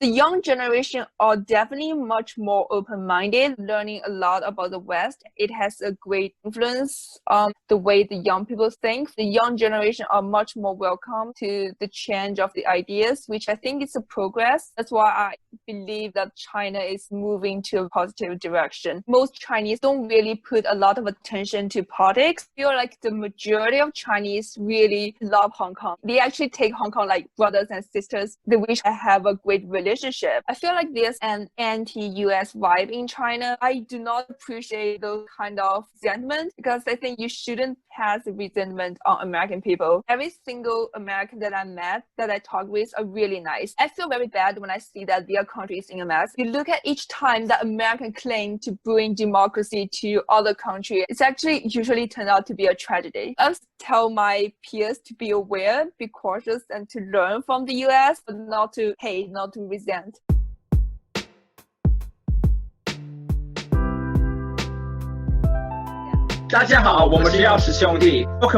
The young generation are definitely much more open-minded, learning a lot about the West. It has a great influence on the way the young people think. The young generation are much more welcome to the change of the ideas, which I think is a progress. That's why I believe that China is moving to a positive direction. Most Chinese don't really put a lot of attention to politics. I feel like the majority of Chinese really love Hong Kong. They actually take Hong Kong like brothers and sisters. They wish I have a great relationship. I feel like there's an anti-US vibe in China. I do not appreciate those kind of resentment because I think you shouldn't pass resentment on American people. Every single American that I met, that I talk with, are really nice. I feel very bad when I see that their country is in a mess. You look at each time that American claim to bring democracy to other countries, it's actually usually turned out to be a tragedy. I tell my peers to be aware, be cautious, and to learn from the US, but not to hate, not to resent. Welcome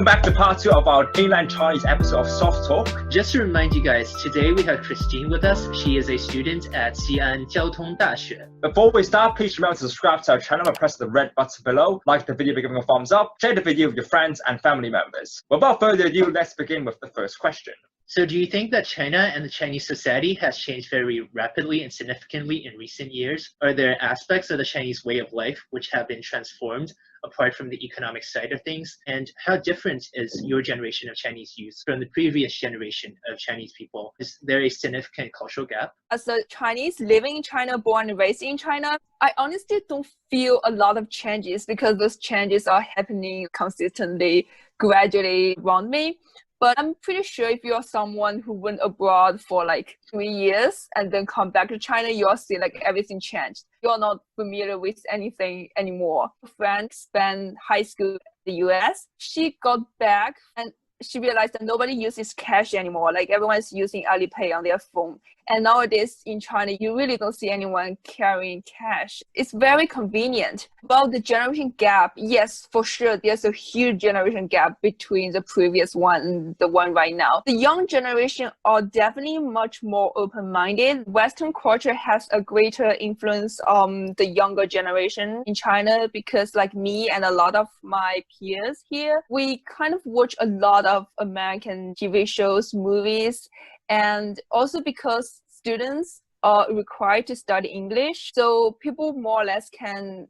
back to part 2 of our Mainland Chinese episode of Soft Talk. Just to remind you guys, today we have Christine with us. She is a student at Xi'an Jiao Tong Daxue. Before we start, please remember to subscribe to our channel and press the red button below. Like the video by giving a thumbs up. Share the video with your friends and family members. Without further ado, let's begin with the first question. So do you think that China and the Chinese society has changed very rapidly and significantly in recent years? Are there aspects of the Chinese way of life which have been transformed apart from the economic side of things? And how different is your generation of Chinese youth from the previous generation of Chinese people? Is there a significant cultural gap? As a Chinese living in China, born and raised in China, I honestly don't feel a lot of changes because those changes are happening consistently, gradually around me. But I'm pretty sure if you're someone who went abroad for like 3 years and then come back to China, you'll see like everything changed. You're not familiar with anything anymore. A friend spent high school in the US. She got back and she realized that nobody uses cash anymore. Like everyone's using Alipay on their phone. And nowadays in China, you really don't see anyone carrying cash. It's very convenient. About the generation gap, yes, for sure, there's a huge generation gap between the previous one and the one right now. The young generation are definitely much more open-minded. Western culture has a greater influence on the younger generation in China because like me and a lot of my peers here, we kind of watch a lot of American TV shows, movies, and also because students are required to study English, so people more or less can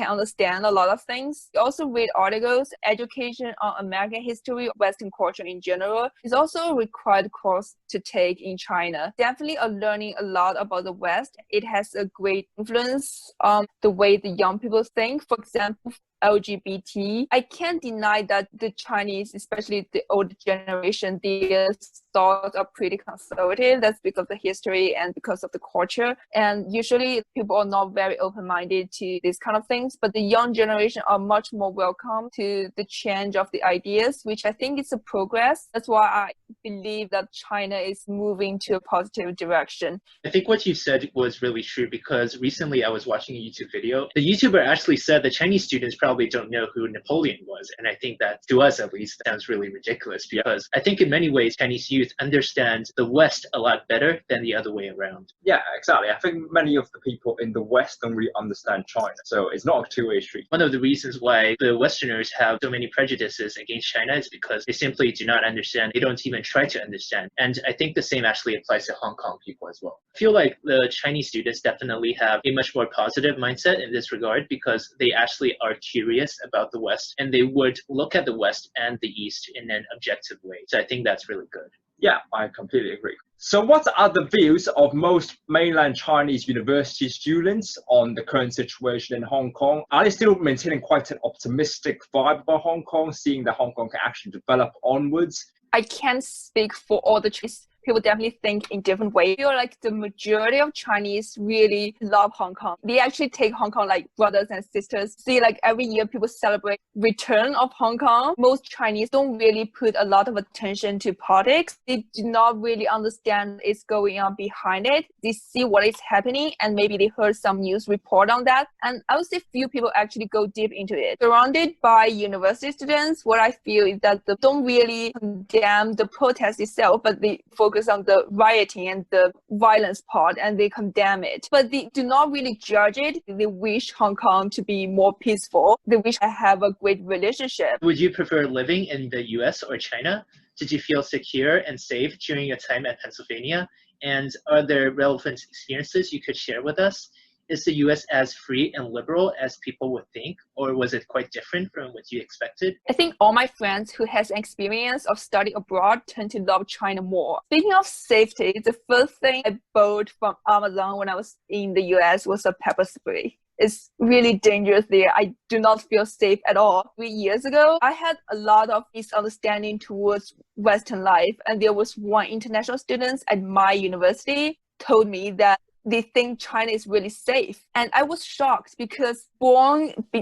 understand a lot of things. You also read articles. Education on American history, Western culture in general is also a required course to take in China. Definitely are learning a lot about the West. It has a great influence on the way the young people think. For example, LGBT. I can't deny that the Chinese, especially the older generation, their thoughts are pretty conservative. That's because of the history and because of the culture. And usually people are not very open-minded to these kind of things, but the young generation are much more welcome to the change of the ideas, which I think is a progress. That's why I believe that China is moving to a positive direction. I think what you said was really true because recently I was watching a YouTube video. The YouTuber actually said that Chinese students probably don't know who Napoleon was. And I think that to us, at least, sounds really ridiculous because I think in many ways, Chinese youth understand the West a lot better than the other way around. Yeah, exactly. I think many of the people in the West don't really understand China. So it's not a two-way street. One of the reasons why the Westerners have so many prejudices against China is because they simply do not understand. They don't even try to understand. And I think the same actually applies to Hong Kong people as well. I feel like the Chinese students definitely have a much more positive mindset in this regard because they actually are curious about the West and they would look at the West and the East in an objective way. So I think that's really good. Yeah, I completely agree. So what are the views of most mainland Chinese university students on the current situation in Hong Kong? Are they still maintaining quite an optimistic vibe about Hong Kong, seeing that Hong Kong can actually develop onwards? I can't speak for all the Chinese. People definitely think in different ways. I feel like the majority of Chinese really love Hong Kong. They actually take Hong Kong like brothers and sisters. See, like every year people celebrate return of Hong Kong. Most Chinese don't really put a lot of attention to politics. They do not really understand what's going on behind it. They see what is happening and maybe they heard some news report on that. And I would say few people actually go deep into it. Surrounded by university students, what I feel is that they don't really condemn the protest itself, but they focus focus on the rioting and the violence part, and they condemn it. But they do not really judge it. They wish Hong Kong to be more peaceful. They wish I have a great relationship. Would you prefer living in the US or China? Did you feel secure and safe during your time at Pennsylvania? And are there relevant experiences you could share with us? Is the US as free and liberal as people would think, or was it quite different from what you expected? I think all my friends who has experience of study abroad tend to love China more. Speaking of safety, the first thing I bought from Amazon when I was in the US was a pepper spray. It's really dangerous there. I do not feel safe at all. 3 years ago, I had a lot of misunderstanding towards Western life, and there was one international student at my university told me that they think China is really safe. And I was shocked because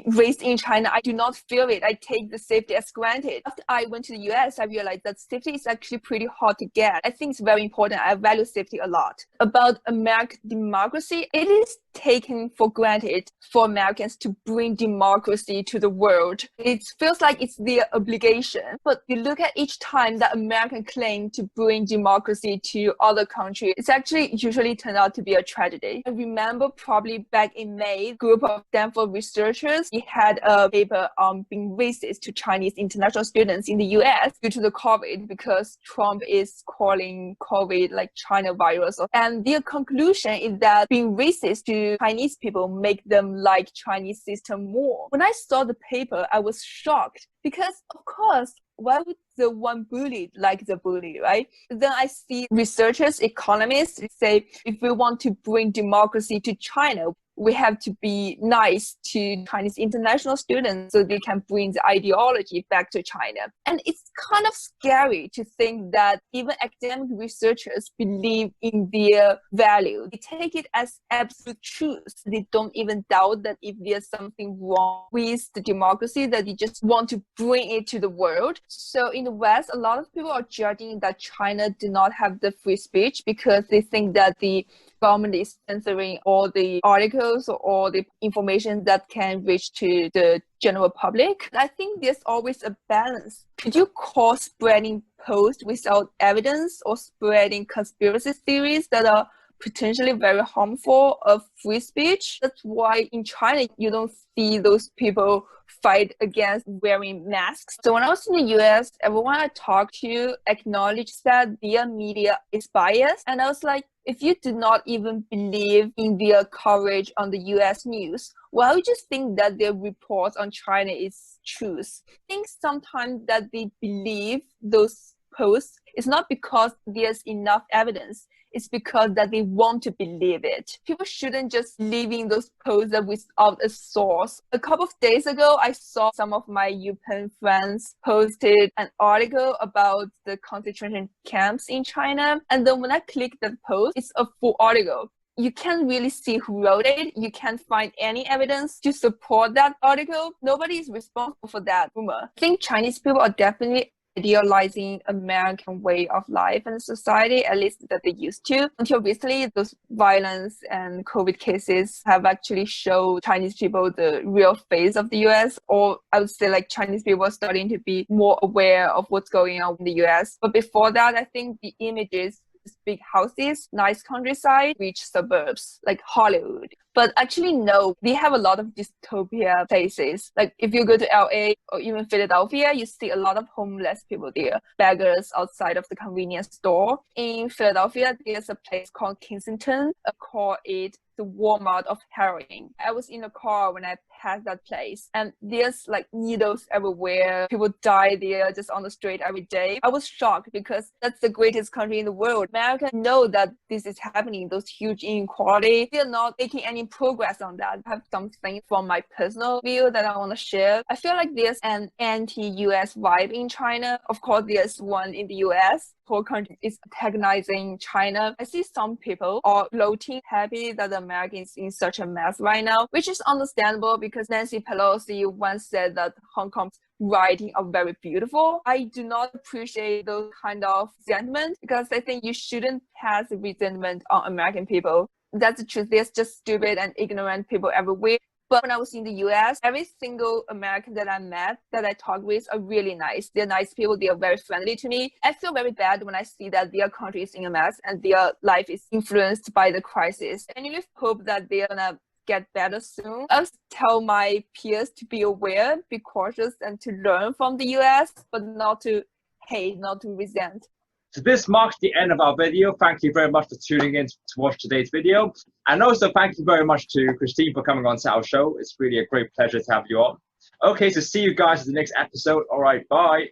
raised in China, I do not feel it. I take the safety as granted. After I went to the US, I realized that safety is actually pretty hard to get. I think it's very important. I value safety a lot. About American democracy, it is taken for granted for Americans to bring democracy to the world. It feels like it's their obligation. But you look at each time that American claim to bring democracy to other countries, it's actually usually turned out to be a tragedy. I remember probably back in May, a group of Stanford researchers had a paper on being racist to Chinese international students in the US due to the COVID, because Trump is calling COVID like China virus. And their conclusion is that being racist to Chinese people make them like Chinese system more. When I saw the paper, I was shocked because, of course, why would the one bullied like the bully, right? Then I see researchers, economists say, if we want to bring democracy to China, we have to be nice to Chinese international students so they can bring the ideology back to China. And it's kind of scary to think that even academic researchers believe in their value. They take it as absolute truth. They don't even doubt that if there's something wrong with the democracy, that they just want to bring it to the world. So in the West, a lot of people are judging that China do not have the free speech because they think that the government is censoring all the articles or all the information that can reach to the general public. I think there's always a balance. Could you call spreading posts without evidence or spreading conspiracy theories that are potentially very harmful of free speech? That's why in China, you don't see those people fight against wearing masks. So when I was in the US, everyone I talked to acknowledged that their media is biased. And I was like, if you do not even believe in their coverage on the US news, why would you think that their reports on China is truth? I think sometimes that they believe those posts is not because there's enough evidence. It's because that they want to believe it. People shouldn't just leaving those posts without a source. A couple of days ago, I saw some of my UPenn friends posted an article about the concentration camps in China. And then when I clicked that post, it's a full article. You can't really see who wrote it. You can't find any evidence to support that article. Nobody is responsible for that rumor. I think Chinese people are definitely idealizing American way of life and society, at least that they used to. Until recently, those violence and COVID cases have actually showed Chinese people the real face of the US, or I would say like Chinese people are starting to be more aware of what's going on in the US. But before that, I think the images, big houses, nice countryside, rich suburbs, like Hollywood. But actually, no, we have a lot of dystopia places. Like if you go to LA or even Philadelphia, you see a lot of homeless people there, beggars outside of the convenience store. In Philadelphia, there's a place called Kensington. I call it the Walmart of heroin. I was in a car when I passed that place, and there's like needles everywhere. People die there just on the street every day. I was shocked because that's the greatest country in the world. Americans know that this is happening, those huge inequality. They're not making any progress on that. I have something from my personal view that I want to share. I feel like there's an anti-US vibe in China. Of course, there's one in the US. Whole country is antagonizing China. I see some people are floating happy that America is in such a mess right now, which is understandable because Nancy Pelosi once said that Hong Kong's writing are very beautiful. I do not appreciate those kind of resentment because I think you shouldn't pass resentment on American people. That's the truth. There's just stupid and ignorant people everywhere. But when I was in the US, every single American that I met, that I talk with, are really nice. They're nice people. They are very friendly to me. I feel very bad when I see that their country is in a mess and their life is influenced by the crisis. And you just hope that they're gonna get better soon. I just tell my peers to be aware, be cautious, and to learn from the US, but not to hate, not to resent. So this marks the end of our video. Thank you very much for tuning in to watch today's video. And also thank you very much to Christine for coming on to our show. It's really a great pleasure to have you on. Okay, so see you guys in the next episode. All right, bye.